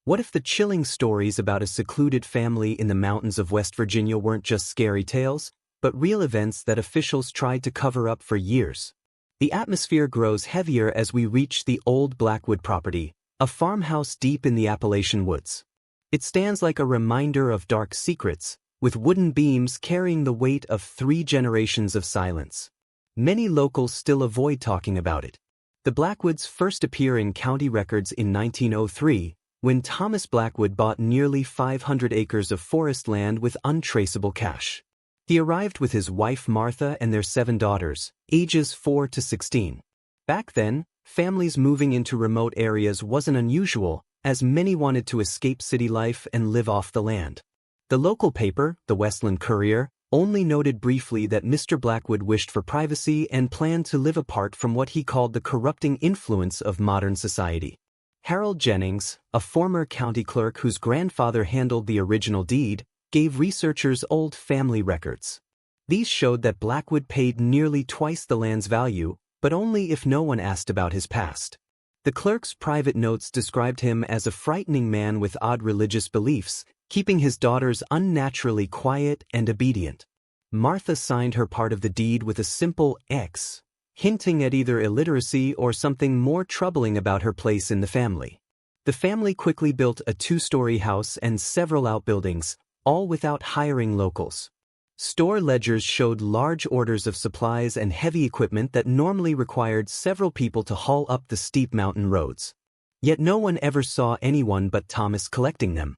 What if the chilling stories about a secluded family in the mountains of West Virginia weren't just scary tales, but real events that officials tried to cover up for years? The atmosphere grows heavier as we reach the old Blackwood property, a farmhouse deep in the Appalachian woods. It stands like a reminder of dark secrets, with wooden beams carrying the weight of 3 generations of silence. Many locals still avoid talking about it. The Blackwoods first appear in county records in 1903, when Thomas Blackwood bought nearly 500 acres of forest land with untraceable cash. He arrived with his wife Martha and their 7 daughters, ages 4 to 16. Back then, families moving into remote areas wasn't unusual, as many wanted to escape city life and live off the land. The local paper, the Westland Courier, only noted briefly that Mr. Blackwood wished for privacy and planned to live apart from what he called the corrupting influence of modern society. Harold Jennings, a former county clerk whose grandfather handled the original deed, gave researchers old family records. These showed that Blackwood paid nearly twice the land's value, but only if no one asked about his past. The clerk's private notes described him as a frightening man with odd religious beliefs, keeping his daughters unnaturally quiet and obedient. Martha signed her part of the deed with a simple X, hinting at either illiteracy or something more troubling about her place in the family. The family quickly built a 2-story house and several outbuildings, all without hiring locals. Store ledgers showed large orders of supplies and heavy equipment that normally required several people to haul up the steep mountain roads. Yet no one ever saw anyone but Thomas collecting them.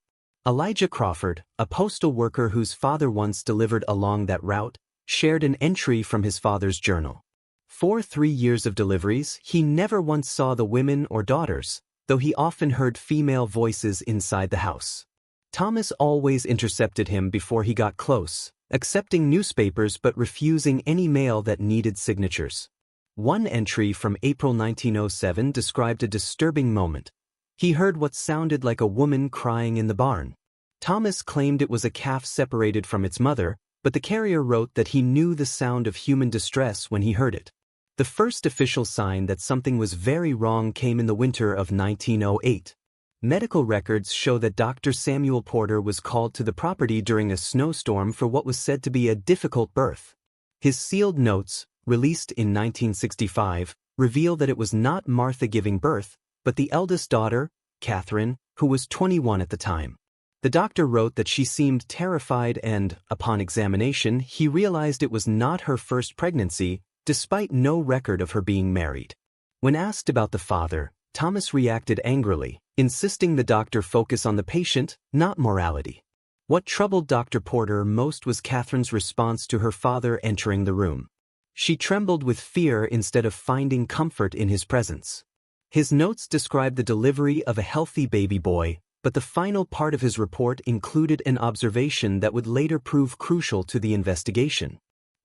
Elijah Crawford, a postal worker whose father once delivered along that route, shared an entry from his father's journal. For 3 years of deliveries, he never once saw the women or daughters, though he often heard female voices inside the house. Thomas always intercepted him before he got close, accepting newspapers but refusing any mail that needed signatures. One entry from April 1907 described a disturbing moment. He heard what sounded like a woman crying in the barn. Thomas claimed it was a calf separated from its mother, but the carrier wrote that he knew the sound of human distress when he heard it. The first official sign that something was very wrong came in the winter of 1908. Medical records show that Dr. Samuel Porter was called to the property during a snowstorm for what was said to be a difficult birth. His sealed notes, released in 1965, reveal that it was not Martha giving birth, but the eldest daughter, Catherine, who was 21 at the time. The doctor wrote that she seemed terrified and, upon examination, he realized it was not her first pregnancy, despite no record of her being married. When asked about the father, Thomas reacted angrily, insisting the doctor focus on the patient, not morality. What troubled Dr. Porter most was Catherine's response to her father entering the room. She trembled with fear instead of finding comfort in his presence. His notes described the delivery of a healthy baby boy, but the final part of his report included an observation that would later prove crucial to the investigation.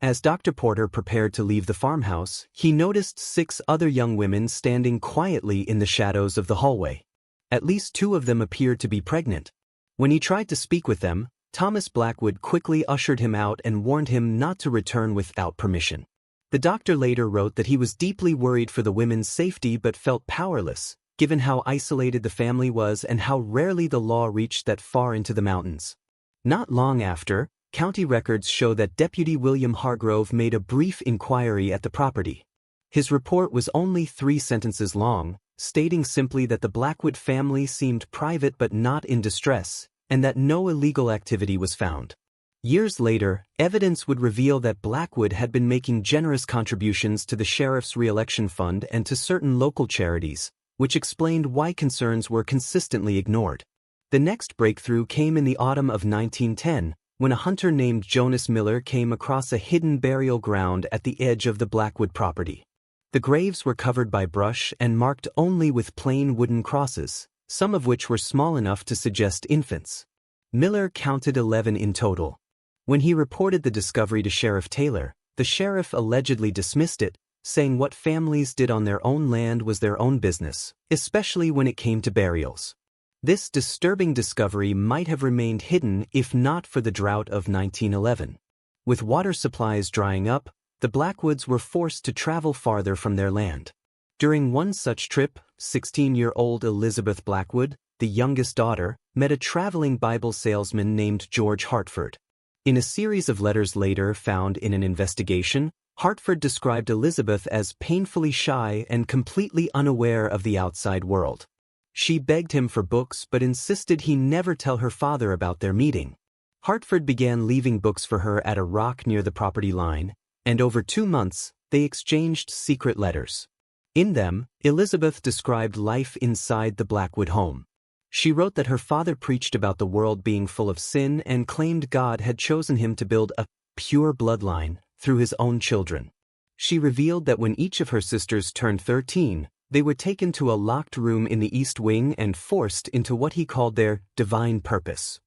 As Dr. Porter prepared to leave the farmhouse, he noticed 6 other young women standing quietly in the shadows of the hallway. At least 2 of them appeared to be pregnant. When he tried to speak with them, Thomas Blackwood quickly ushered him out and warned him not to return without permission. The doctor later wrote that he was deeply worried for the women's safety but felt powerless, given how isolated the family was and how rarely the law reached that far into the mountains. Not long after, county records show that Deputy William Hargrove made a brief inquiry at the property. His report was only 3 sentences long, stating simply that the Blackwood family seemed private but not in distress, and that no illegal activity was found. Years later, evidence would reveal that Blackwood had been making generous contributions to the sheriff's re-election fund and to certain local charities, which explained why concerns were consistently ignored. The next breakthrough came in the autumn of 1910, when a hunter named Jonas Miller came across a hidden burial ground at the edge of the Blackwood property. The graves were covered by brush and marked only with plain wooden crosses, some of which were small enough to suggest infants. Miller counted 11 in total. When he reported the discovery to Sheriff Taylor, the sheriff allegedly dismissed it, saying what families did on their own land was their own business, especially when it came to burials. This disturbing discovery might have remained hidden if not for the drought of 1911. With water supplies drying up, the Blackwoods were forced to travel farther from their land. During one such trip, 16-year-old Elizabeth Blackwood, the youngest daughter, met a traveling Bible salesman named George Hartford. In a series of letters later found in an investigation, Hartford described Elizabeth as painfully shy and completely unaware of the outside world. She begged him for books but insisted he never tell her father about their meeting. Hartford began leaving books for her at a rock near the property line, and over 2 months, they exchanged secret letters. In them, Elizabeth described life inside the Blackwood home. She wrote that her father preached about the world being full of sin and claimed God had chosen him to build a pure bloodline through his own children. She revealed that when each of her sisters turned 13, they were taken to a locked room in the East Wing and forced into what he called their divine purpose.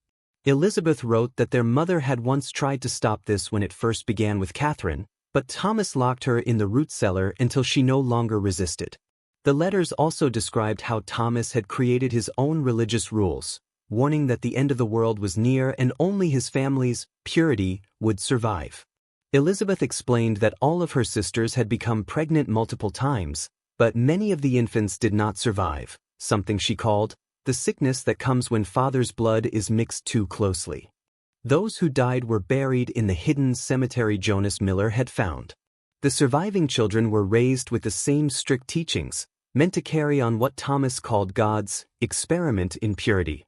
Elizabeth wrote that their mother had once tried to stop this when it first began with Catherine, but Thomas locked her in the root cellar until she no longer resisted. The letters also described how Thomas had created his own religious rules, warning that the end of the world was near and only his family's purity would survive. Elizabeth explained that all of her sisters had become pregnant multiple times, but many of the infants did not survive, something she called the sickness that comes when father's blood is mixed too closely. Those who died were buried in the hidden cemetery Jonas Miller had found. The surviving children were raised with the same strict teachings, meant to carry on what Thomas called God's experiment in purity.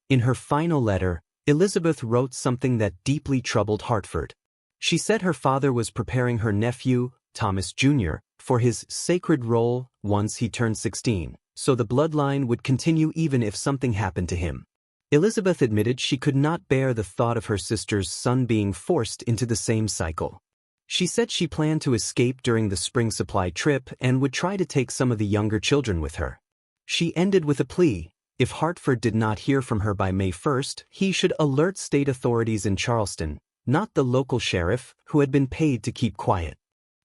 In her final letter, Elizabeth wrote something that deeply troubled Hartford. She said her father was preparing her nephew, Thomas Jr., for his sacred role once he turned 16, so the bloodline would continue even if something happened to him. Elizabeth admitted she could not bear the thought of her sister's son being forced into the same cycle. She said she planned to escape during the spring supply trip and would try to take some of the younger children with her. She ended with a plea: if Hartford did not hear from her by May 1st, he should alert state authorities in Charleston, not the local sheriff, who had been paid to keep quiet.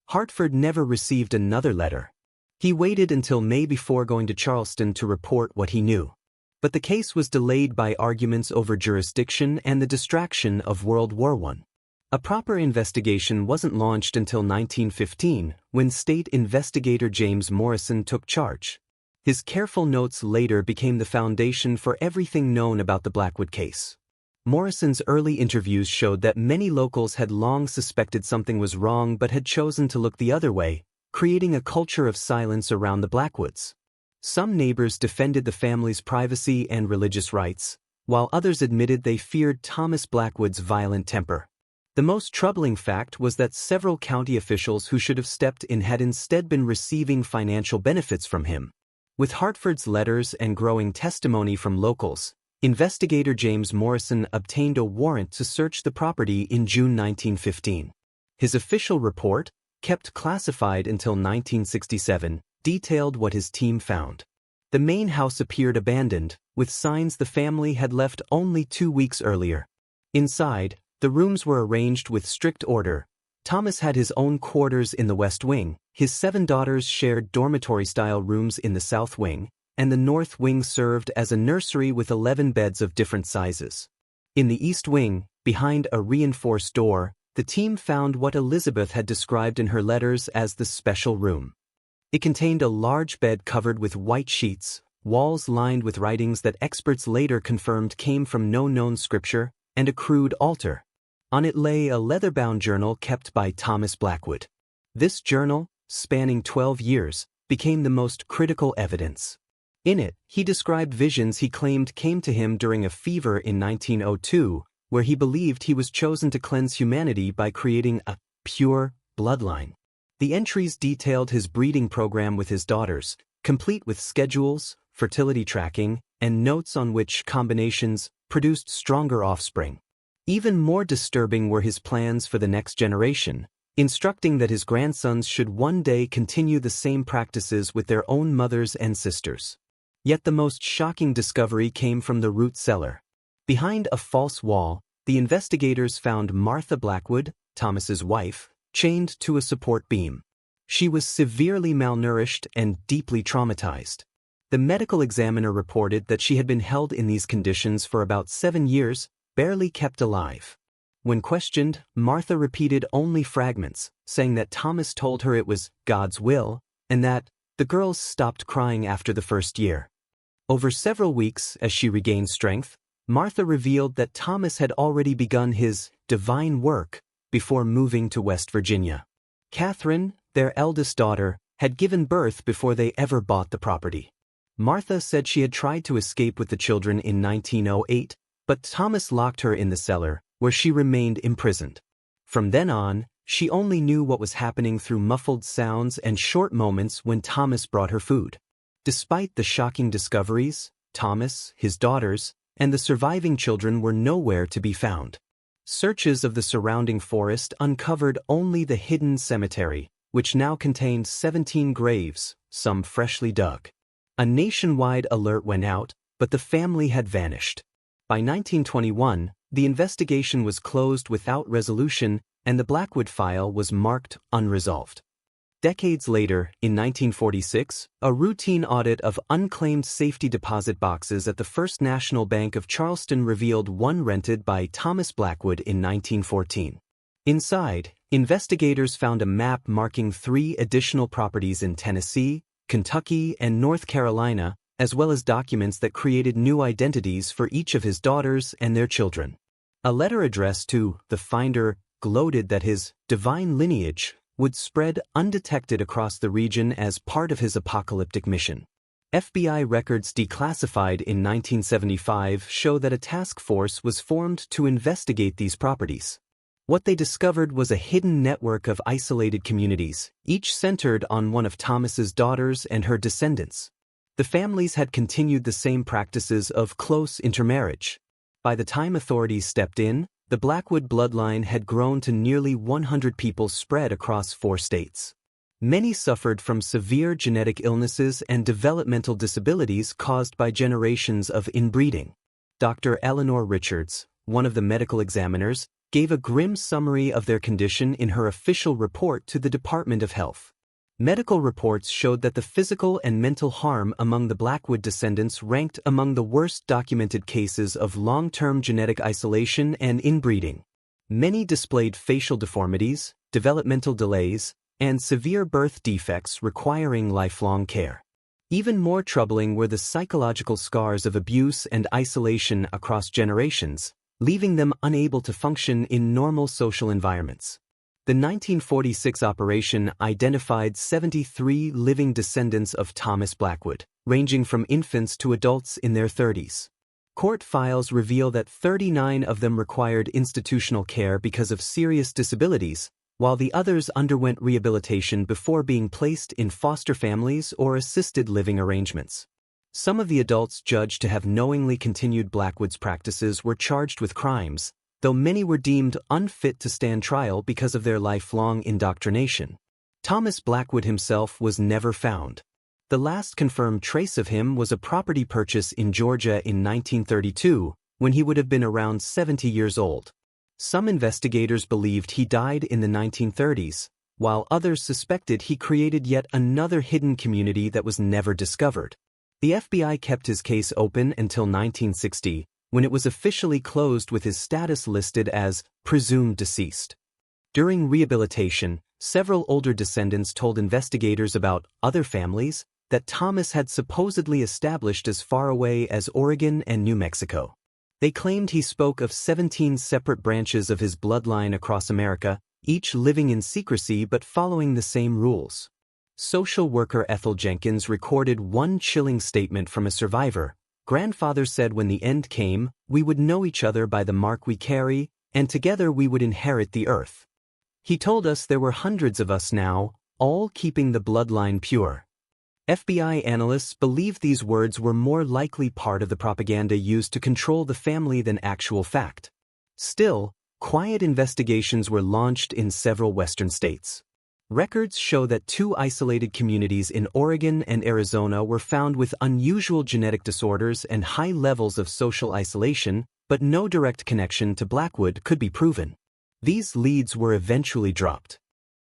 Hartford never received another letter. He waited until May before going to Charleston to report what he knew. But the case was delayed by arguments over jurisdiction and the distraction of World War I. A proper investigation wasn't launched until 1915, when state investigator James Morrison took charge. His careful notes later became the foundation for everything known about the Blackwood case. Morrison's early interviews showed that many locals had long suspected something was wrong but had chosen to look the other way, creating a culture of silence around the Blackwoods. Some neighbors defended the family's privacy and religious rights, while others admitted they feared Thomas Blackwood's violent temper. The most troubling fact was that several county officials who should have stepped in had instead been receiving financial benefits from him. With Hartford's letters and growing testimony from locals, investigator James Morrison obtained a warrant to search the property in June 1915. His official report, kept classified until 1967, detailed what his team found. The main house appeared abandoned, with signs the family had left only 2 weeks earlier. Inside, the rooms were arranged with strict order. Thomas had his own quarters in the West Wing, his 7 daughters shared dormitory-style rooms in the South Wing, and the North Wing served as a nursery with 11 beds of different sizes. In the East Wing, behind a reinforced door, the team found what Elizabeth had described in her letters as the special room. It contained a large bed covered with white sheets, walls lined with writings that experts later confirmed came from no known scripture, and a crude altar. On it lay a leather-bound journal kept by Thomas Blackwood. This journal, spanning 12 years, became the most critical evidence. In it, he described visions he claimed came to him during a fever in 1902, where he believed he was chosen to cleanse humanity by creating a pure bloodline. The entries detailed his breeding program with his daughters, complete with schedules, fertility tracking, and notes on which combinations produced stronger offspring. Even more disturbing were his plans for the next generation, instructing that his grandsons should one day continue the same practices with their own mothers and sisters. Yet the most shocking discovery came from the root cellar. Behind a false wall, the investigators found Martha Blackwood, Thomas's wife, chained to a support beam. She was severely malnourished and deeply traumatized. The medical examiner reported that she had been held in these conditions for about 7 years, barely kept alive. When questioned, Martha repeated only fragments, saying that Thomas told her it was God's will, and that the girls stopped crying after the first year. Over several weeks, as she regained strength, Martha revealed that Thomas had already begun his divine work before moving to West Virginia. Catherine, their eldest daughter, had given birth before they ever bought the property. Martha said she had tried to escape with the children in 1908, but Thomas locked her in the cellar, where she remained imprisoned. From then on, she only knew what was happening through muffled sounds and short moments when Thomas brought her food. Despite the shocking discoveries, Thomas, his daughters, and the surviving children were nowhere to be found. Searches of the surrounding forest uncovered only the hidden cemetery, which now contained 17 graves, some freshly dug. A nationwide alert went out, but the family had vanished. By 1921, the investigation was closed without resolution, and the Blackwood file was marked unresolved. Decades later, in 1946, a routine audit of unclaimed safety deposit boxes at the First National Bank of Charleston revealed one rented by Thomas Blackwood in 1914. Inside, investigators found a map marking 3 additional properties in Tennessee, Kentucky, and North Carolina, as well as documents that created new identities for each of his daughters and their children. A letter addressed to the finder gloated that his divine lineage would spread undetected across the region as part of his apocalyptic mission. FBI records declassified in 1975 show that a task force was formed to investigate these properties. What they discovered was a hidden network of isolated communities, each centered on one of Thomas's daughters and her descendants. The families had continued the same practices of close intermarriage. By the time authorities stepped in, the Blackwood bloodline had grown to nearly 100 people spread across 4 states. Many suffered from severe genetic illnesses and developmental disabilities caused by generations of inbreeding. Dr. Eleanor Richards, one of the medical examiners, gave a grim summary of their condition in her official report to the Department of Health. Medical reports showed that the physical and mental harm among the Blackwood descendants ranked among the worst documented cases of long-term genetic isolation and inbreeding. Many displayed facial deformities, developmental delays, and severe birth defects requiring lifelong care. Even more troubling were the psychological scars of abuse and isolation across generations, leaving them unable to function in normal social environments. The 1946 operation identified 73 living descendants of Thomas Blackwood, ranging from infants to adults in their 30s. Court files reveal that 39 of them required institutional care because of serious disabilities, while the others underwent rehabilitation before being placed in foster families or assisted living arrangements. Some of the adults judged to have knowingly continued Blackwood's practices were charged with crimes, though many were deemed unfit to stand trial because of their lifelong indoctrination. Thomas Blackwood himself was never found. The last confirmed trace of him was a property purchase in Georgia in 1932, when he would have been around 70 years old. Some investigators believed he died in the 1930s, while others suspected he created yet another hidden community that was never discovered. The FBI kept his case open until 1960, when it was officially closed with his status listed as presumed deceased. During rehabilitation, several older descendants told investigators about other families that Thomas had supposedly established as far away as Oregon and New Mexico. They claimed he spoke of 17 separate branches of his bloodline across America, each living in secrecy but following the same rules. Social worker Ethel Jenkins recorded one chilling statement from a survivor. "Grandfather said when the end came, we would know each other by the mark we carry, and together we would inherit the earth. He told us there were hundreds of us now, all keeping the bloodline pure." FBI analysts believe these words were more likely part of the propaganda used to control the family than actual fact. Still, quiet investigations were launched in several western states. Records show that 2 isolated communities in Oregon and Arizona were found with unusual genetic disorders and high levels of social isolation, but no direct connection to Blackwood could be proven. These leads were eventually dropped.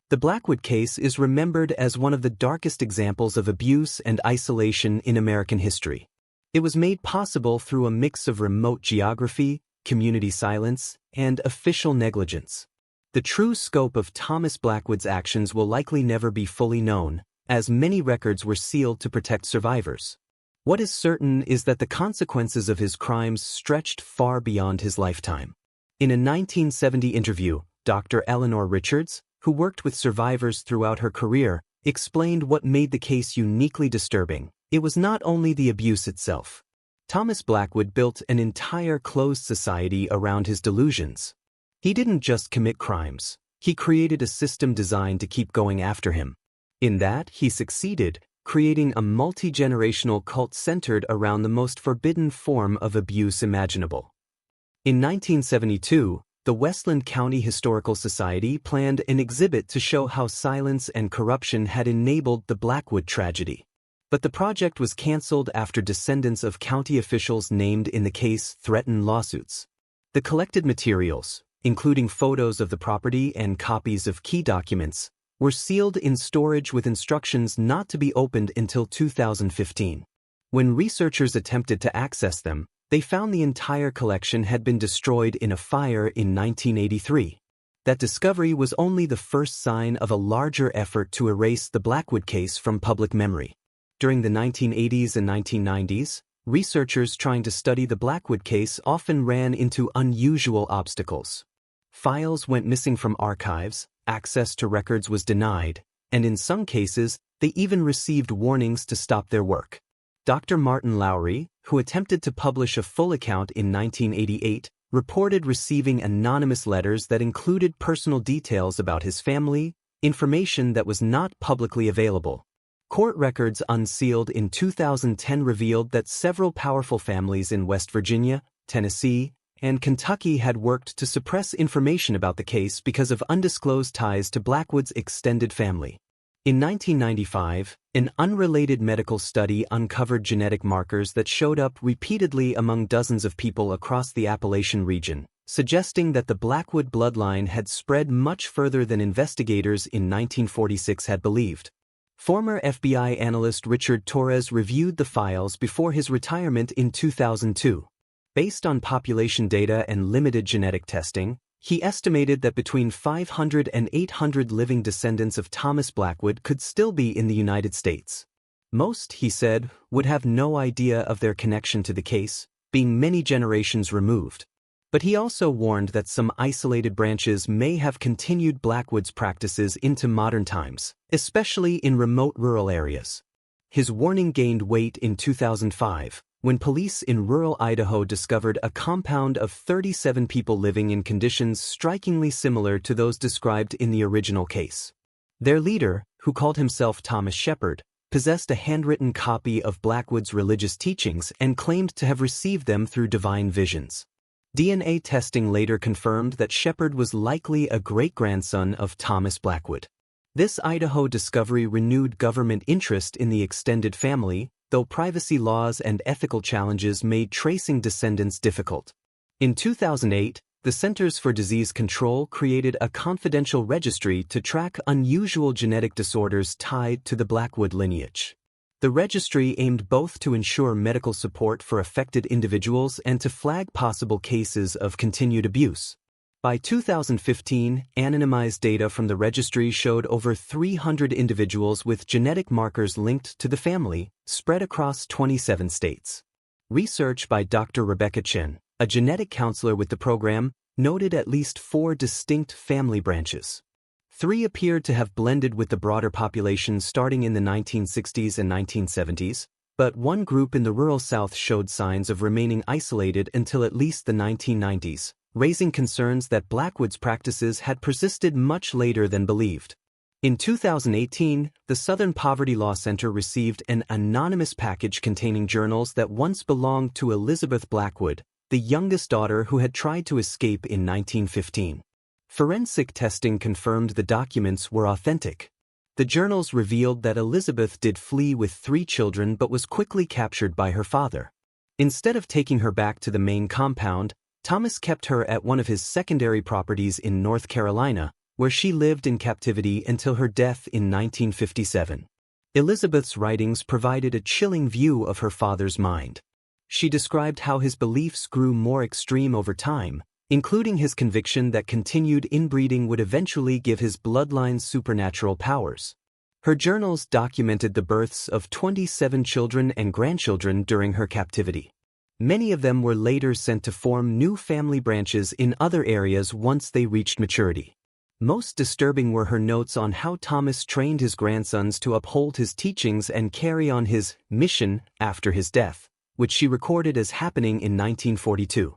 The Blackwood case is remembered as one of the darkest examples of abuse and isolation in American history. It was made possible through a mix of remote geography, community silence, and official negligence. The true scope of Thomas Blackwood's actions will likely never be fully known, as many records were sealed to protect survivors. What is certain is that the consequences of his crimes stretched far beyond his lifetime. In a 1970 interview, Dr. Eleanor Richards, who worked with survivors throughout her career, explained what made the case uniquely disturbing. It was not only the abuse itself. Thomas Blackwood built an entire closed society around his delusions. He didn't just commit crimes, he created a system designed to keep going after him. In that, he succeeded, creating a multi-generational cult centered around the most forbidden form of abuse imaginable. In 1972, the Westland County Historical Society planned an exhibit to show how silence and corruption had enabled the Blackwood tragedy. But the project was canceled after descendants of county officials named in the case threatened lawsuits. The collected materials, including photos of the property and copies of key documents, were sealed in storage with instructions not to be opened until 2015. When researchers attempted to access them, they found the entire collection had been destroyed in a fire in 1983. That discovery was only the first sign of a larger effort to erase the Blackwood case from public memory. During the 1980s and 1990s, researchers trying to study the Blackwood case often ran into unusual obstacles. Files went missing from archives, access to records was denied, and in some cases, they even received warnings to stop their work. Dr. Martin Lowry, who attempted to publish a full account in 1988, reported receiving anonymous letters that included personal details about his family, information that was not publicly available. Court records unsealed in 2010 revealed that several powerful families in West Virginia, Tennessee, and Kentucky had worked to suppress information about the case because of undisclosed ties to Blackwood's extended family. In 1995, an unrelated medical study uncovered genetic markers that showed up repeatedly among dozens of people across the Appalachian region, suggesting that the Blackwood bloodline had spread much further than investigators in 1946 had believed. Former FBI analyst Richard Torres reviewed the files before his retirement in 2002. Based on population data and limited genetic testing, he estimated that between 500 and 800 living descendants of Thomas Blackwood could still be in the United States. Most, he said, would have no idea of their connection to the case, being many generations removed. But he also warned that some isolated branches may have continued Blackwood's practices into modern times, especially in remote rural areas. His warning gained weight in 2005, when police in rural Idaho discovered a compound of 37 people living in conditions strikingly similar to those described in the original case. Their leader, who called himself Thomas Shepard, possessed a handwritten copy of Blackwood's religious teachings and claimed to have received them through divine visions. DNA testing later confirmed that Shepard was likely a great-grandson of Thomas Blackwood. This Idaho discovery renewed government interest in the extended family, though privacy laws and ethical challenges made tracing descendants difficult. In 2008, the Centers for Disease Control created a confidential registry to track unusual genetic disorders tied to the Blackwood lineage. The registry aimed both to ensure medical support for affected individuals and to flag possible cases of continued abuse. By 2015, anonymized data from the registry showed over 300 individuals with genetic markers linked to the family, spread across 27 states. Research by Dr. Rebecca Chen, a genetic counselor with the program, noted at least 4 distinct family branches. 3 appeared to have blended with the broader population starting in the 1960s and 1970s, but one group in the rural South showed signs of remaining isolated until at least the 1990s. Raising concerns that Blackwood's practices had persisted much later than believed. In 2018, the Southern Poverty Law Center received an anonymous package containing journals that once belonged to Elizabeth Blackwood, the youngest daughter who had tried to escape in 1915. Forensic testing confirmed the documents were authentic. The journals revealed that Elizabeth did flee with 3 children but was quickly captured by her father. Instead of taking her back to the main compound, Thomas kept her at one of his secondary properties in North Carolina, where she lived in captivity until her death in 1957. Elizabeth's writings provided a chilling view of her father's mind. She described how his beliefs grew more extreme over time, including his conviction that continued inbreeding would eventually give his bloodline supernatural powers. Her journals documented the births of 27 children and grandchildren during her captivity. Many of them were later sent to form new family branches in other areas once they reached maturity. Most disturbing were her notes on how Thomas trained his grandsons to uphold his teachings and carry on his mission after his death, which she recorded as happening in 1942.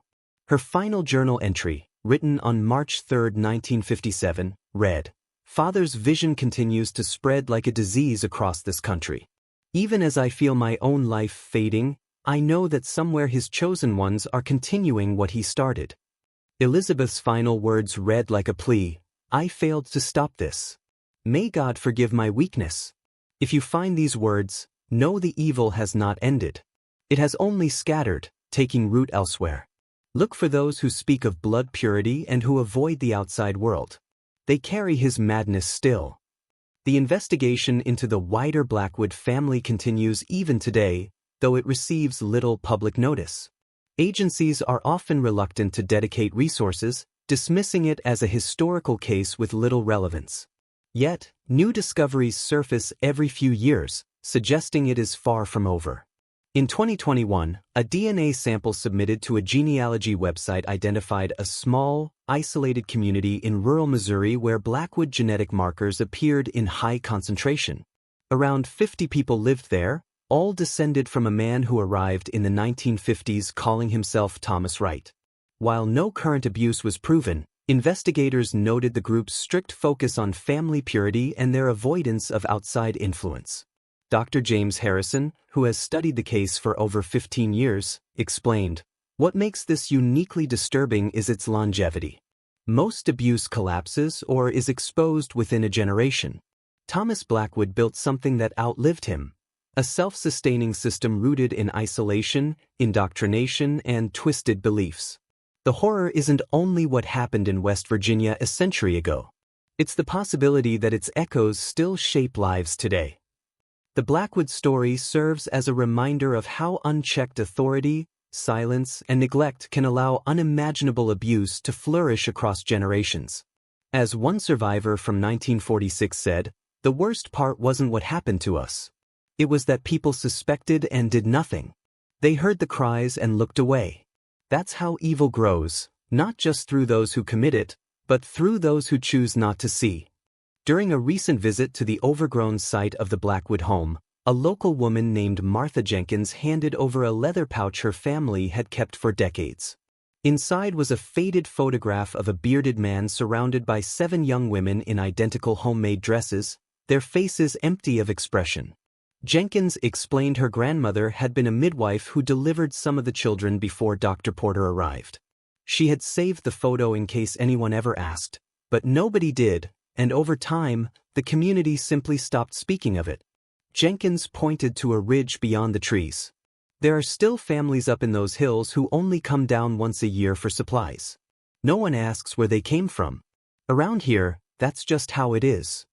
Her final journal entry, written on March 3, 1957, read, "Father's vision continues to spread like a disease across this country. Even as I feel my own life fading, I know that somewhere his chosen ones are continuing what he started." Elizabeth's final words read like a plea, "I failed to stop this. May God forgive my weakness." If you find these words, know the evil has not ended. It has only scattered, taking root elsewhere. Look for those who speak of blood purity and who avoid the outside world. They carry his madness still. The investigation into the wider Blackwood family continues even today, though it receives little public notice. Agencies are often reluctant to dedicate resources, dismissing it as a historical case with little relevance. Yet, new discoveries surface every few years, suggesting it is far from over. In 2021, a DNA sample submitted to a genealogy website identified a small, isolated community in rural Missouri where Blackwood genetic markers appeared in high concentration. Around 50 people lived there, all descended from a man who arrived in the 1950s calling himself Thomas Wright. While no current abuse was proven, investigators noted the group's strict focus on family purity and their avoidance of outside influence. Dr. James Harrison, who has studied the case for over 15 years, explained, "What makes this uniquely disturbing is its longevity. Most abuse collapses or is exposed within a generation. Thomas Blackwood built something that outlived him, a self-sustaining system rooted in isolation, indoctrination, and twisted beliefs. The horror isn't only what happened in West Virginia a century ago. It's the possibility that its echoes still shape lives today." The Blackwood story serves as a reminder of how unchecked authority, silence, and neglect can allow unimaginable abuse to flourish across generations. As one survivor from 1946 said, "The worst part wasn't what happened to us. It was that people suspected and did nothing. They heard the cries and looked away." That's how evil grows, not just through those who commit it, but through those who choose not to see. During a recent visit to the overgrown site of the Blackwood home, a local woman named Martha Jenkins handed over a leather pouch her family had kept for decades. Inside was a faded photograph of a bearded man surrounded by 7 young women in identical homemade dresses, their faces empty of expression. Jenkins explained her grandmother had been a midwife who delivered some of the children before Dr. Porter arrived. She had saved the photo in case anyone ever asked, but nobody did, and over time, the community simply stopped speaking of it. Jenkins pointed to a ridge beyond the trees. "There are still families up in those hills who only come down once a year for supplies. No one asks where they came from. Around here, that's just how it is."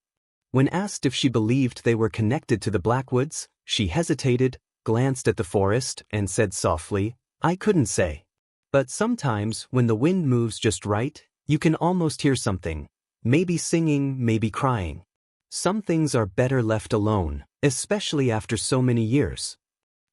When asked if she believed they were connected to the Blackwoods, she hesitated, glanced at the forest, and said softly, "I couldn't say. But sometimes, when the wind moves just right, you can almost hear something. Maybe singing, maybe crying. Some things are better left alone, especially after so many years."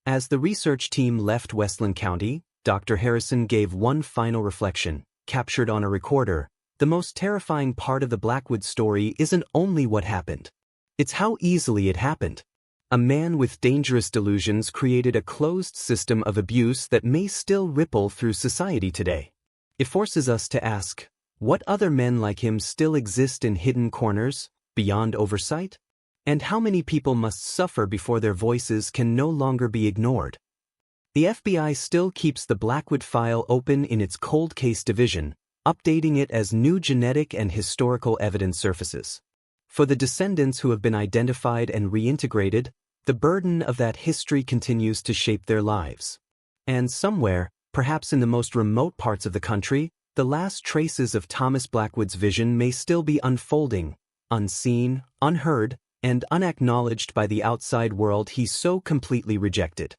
As the research team left Westland County, Dr. Harrison gave one final reflection, captured on a recorder. "The most terrifying part of the Blackwood story isn't only what happened. It's how easily it happened. A man with dangerous delusions created a closed system of abuse that may still ripple through society today. It forces us to ask, what other men like him still exist in hidden corners, beyond oversight? And how many people must suffer before their voices can no longer be ignored?" The FBI still keeps the Blackwood file open in its cold case division, updating it as new genetic and historical evidence surfaces. For the descendants who have been identified and reintegrated, the burden of that history continues to shape their lives. And somewhere, perhaps in the most remote parts of the country, the last traces of Thomas Blackwood's vision may still be unfolding, unseen, unheard, and unacknowledged by the outside world he so completely rejected.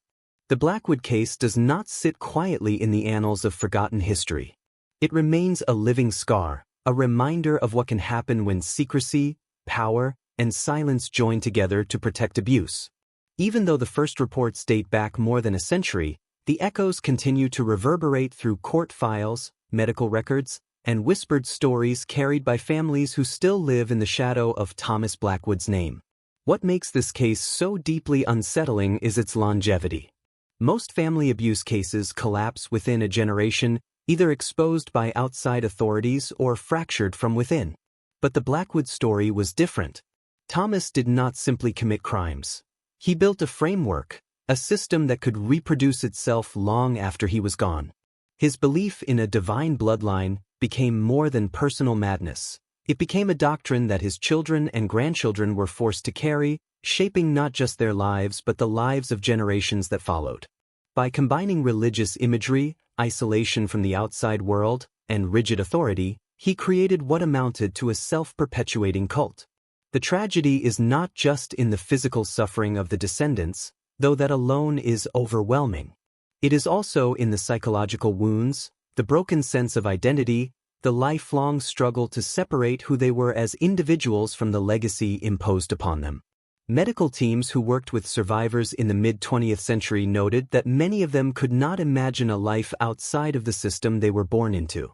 The Blackwood case does not sit quietly in the annals of forgotten history. It remains a living scar, a reminder of what can happen when secrecy, power, and silence join together to protect abuse. Even though the first reports date back more than a century, the echoes continue to reverberate through court files, medical records, and whispered stories carried by families who still live in the shadow of Thomas Blackwood's name. What makes this case so deeply unsettling is its longevity. Most family abuse cases collapse within a generation, either exposed by outside authorities or fractured from within. But the Blackwood story was different. Thomas did not simply commit crimes. He built a framework, a system that could reproduce itself long after he was gone. His belief in a divine bloodline became more than personal madness. It became a doctrine that his children and grandchildren were forced to carry, shaping not just their lives but the lives of generations that followed. By combining religious imagery, isolation from the outside world, and rigid authority, he created what amounted to a self-perpetuating cult. The tragedy is not just in the physical suffering of the descendants, though that alone is overwhelming. It is also in the psychological wounds, the broken sense of identity, the lifelong struggle to separate who they were as individuals from the legacy imposed upon them. Medical teams who worked with survivors in the mid-20th century noted that many of them could not imagine a life outside of the system they were born into.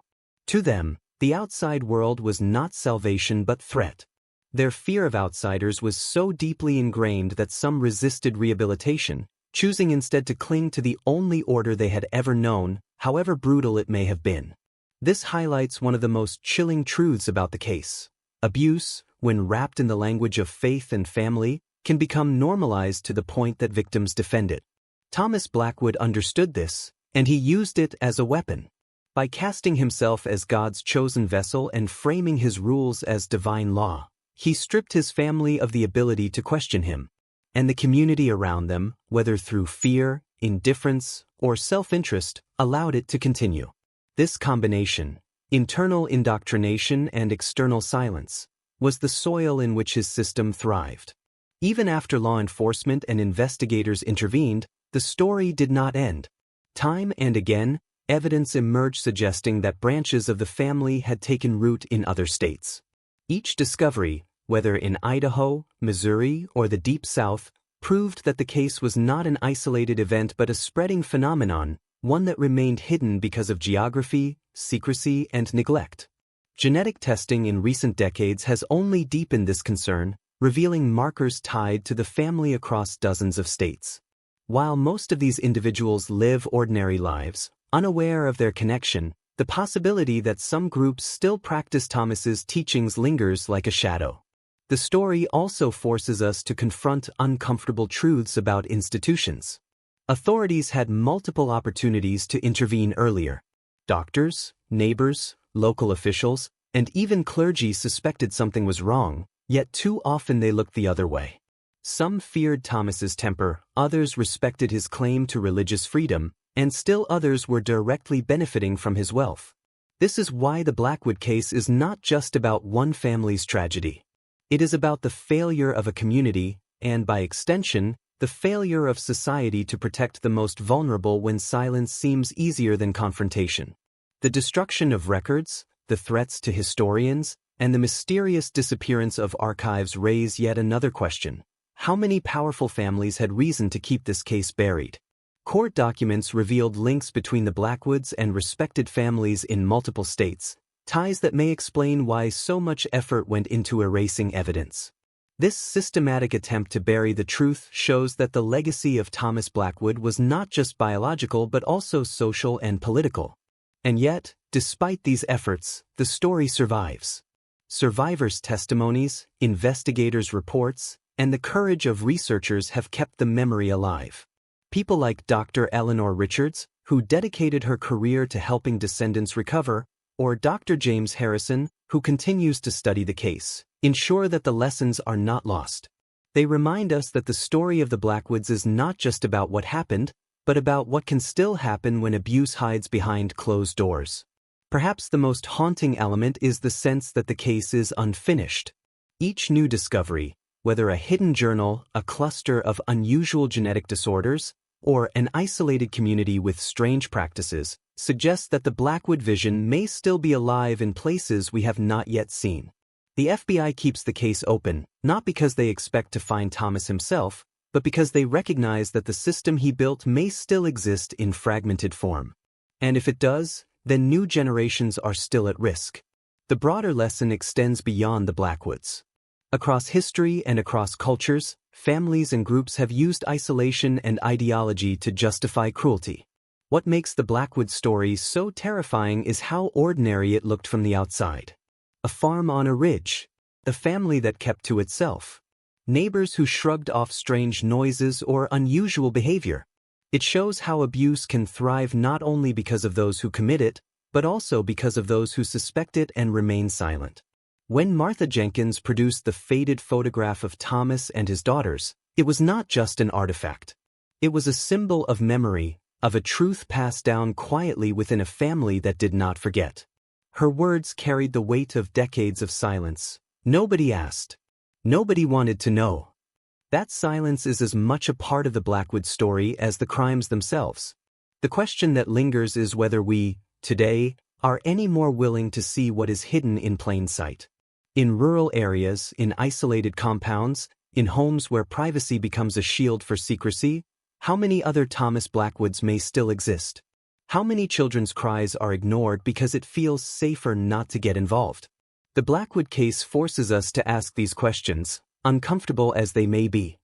To them, the outside world was not salvation but threat. Their fear of outsiders was so deeply ingrained that some resisted rehabilitation, choosing instead to cling to the only order they had ever known, however brutal it may have been. This highlights one of the most chilling truths about the case. Abuse, when wrapped in the language of faith and family, can become normalized to the point that victims defend it. Thomas Blackwood understood this, and he used it as a weapon. By casting himself as God's chosen vessel and framing his rules as divine law, he stripped his family of the ability to question him. And the community around them, whether through fear, indifference, or self-interest, allowed it to continue. This combination, internal indoctrination and external silence, was the soil in which his system thrived. Even after law enforcement and investigators intervened, the story did not end. Time and again, evidence emerged suggesting that branches of the family had taken root in other states. Each discovery, whether in Idaho, Missouri, or the Deep South, proved that the case was not an isolated event but a spreading phenomenon, one that remained hidden because of geography, secrecy, and neglect. Genetic testing in recent decades has only deepened this concern, revealing markers tied to the family across dozens of states. While most of these individuals live ordinary lives, unaware of their connection, the possibility that some groups still practice Thomas's teachings lingers like a shadow. The story also forces us to confront uncomfortable truths about institutions. Authorities had multiple opportunities to intervene earlier. Doctors, neighbors, local officials, and even clergy suspected something was wrong, yet too often they looked the other way. Some feared Thomas's temper, others respected his claim to religious freedom, and still others were directly benefiting from his wealth. This is why the Blackwood case is not just about one family's tragedy. It is about the failure of a community, and by extension, the failure of society to protect the most vulnerable when silence seems easier than confrontation. The destruction of records, the threats to historians, and the mysterious disappearance of archives raise yet another question. How many powerful families had reason to keep this case buried? Court documents revealed links between the Blackwoods and respected families in multiple states, ties that may explain why so much effort went into erasing evidence. This systematic attempt to bury the truth shows that the legacy of Thomas Blackwood was not just biological but also social and political. And yet, despite these efforts, the story survives. Survivors' testimonies, investigators' reports, and the courage of researchers have kept the memory alive. People like Dr. Eleanor Richards, who dedicated her career to helping descendants recover, or Dr. James Harrison, who continues to study the case, ensure that the lessons are not lost. They remind us that the story of the Blackwoods is not just about what happened, but about what can still happen when abuse hides behind closed doors. Perhaps the most haunting element is the sense that the case is unfinished. Each new discovery, whether a hidden journal, a cluster of unusual genetic disorders, or an isolated community with strange practices, suggests that the Blackwood vision may still be alive in places we have not yet seen. The FBI keeps the case open, not because they expect to find Thomas himself, but because they recognize that the system he built may still exist in fragmented form. And if it does, then new generations are still at risk. The broader lesson extends beyond the Blackwoods. Across history and across cultures, families and groups have used isolation and ideology to justify cruelty. What makes the Blackwood story so terrifying is how ordinary it looked from the outside. A farm on a ridge, a family that kept to itself, neighbors who shrugged off strange noises or unusual behavior. It shows how abuse can thrive not only because of those who commit it, but also because of those who suspect it and remain silent. When Martha Jenkins produced the faded photograph of Thomas and his daughters, it was not just an artifact. It was a symbol of memory, of a truth passed down quietly within a family that did not forget. Her words carried the weight of decades of silence. Nobody asked. Nobody wanted to know. That silence is as much a part of the Blackwood story as the crimes themselves. The question that lingers is whether we, today, are any more willing to see what is hidden in plain sight. In rural areas, in isolated compounds, in homes where privacy becomes a shield for secrecy, how many other Thomas Blackwoods may still exist? How many children's cries are ignored because it feels safer not to get involved? The Blackwood case forces us to ask these questions, uncomfortable as they may be.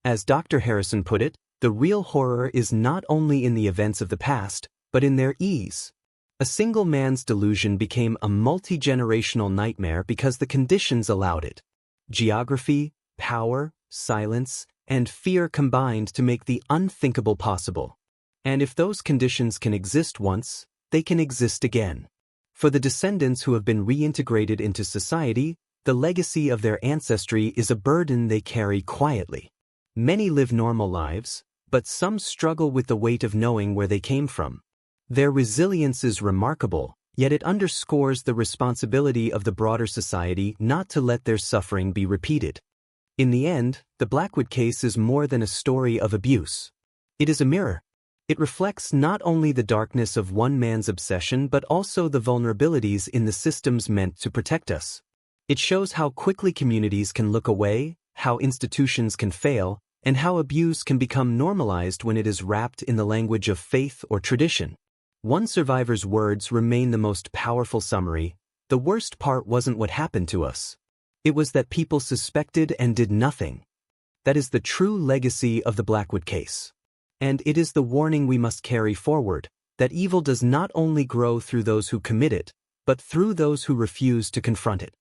As Dr. Harrison put it, the real horror is not only in the events of the past, but in their ease. A single man's delusion became a multi-generational nightmare because the conditions allowed it. Geography, power, silence, and fear combined to make the unthinkable possible. And if those conditions can exist once, they can exist again. For the descendants who have been reintegrated into society, the legacy of their ancestry is a burden they carry quietly. Many live normal lives, but some struggle with the weight of knowing where they came from. Their resilience is remarkable, yet it underscores the responsibility of the broader society not to let their suffering be repeated. In the end, the Blackwood case is more than a story of abuse. It is a mirror. It reflects not only the darkness of one man's obsession but also the vulnerabilities in the systems meant to protect us. It shows how quickly communities can look away, how institutions can fail, and how abuse can become normalized when it is wrapped in the language of faith or tradition. One survivor's words remain the most powerful summary: the worst part wasn't what happened to us. It was that people suspected and did nothing. That is the true legacy of the Blackwood case. And it is the warning we must carry forward, that evil does not only grow through those who commit it, but through those who refuse to confront it.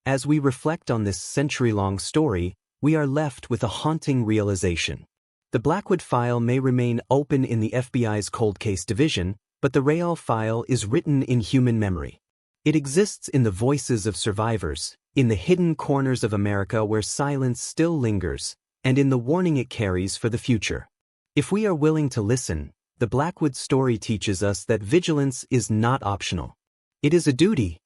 As we reflect on this century-long story, we are left with a haunting realization. The Blackwood file may remain open in the FBI's cold case division, but the Rayall file is written in human memory. It exists in the voices of survivors, in the hidden corners of America where silence still lingers, and in the warning it carries for the future. If we are willing to listen, the Blackwood story teaches us that vigilance is not optional. It is a duty,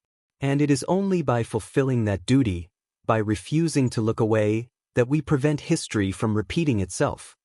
and it is only by fulfilling that duty, by refusing to look away, that we prevent history from repeating itself.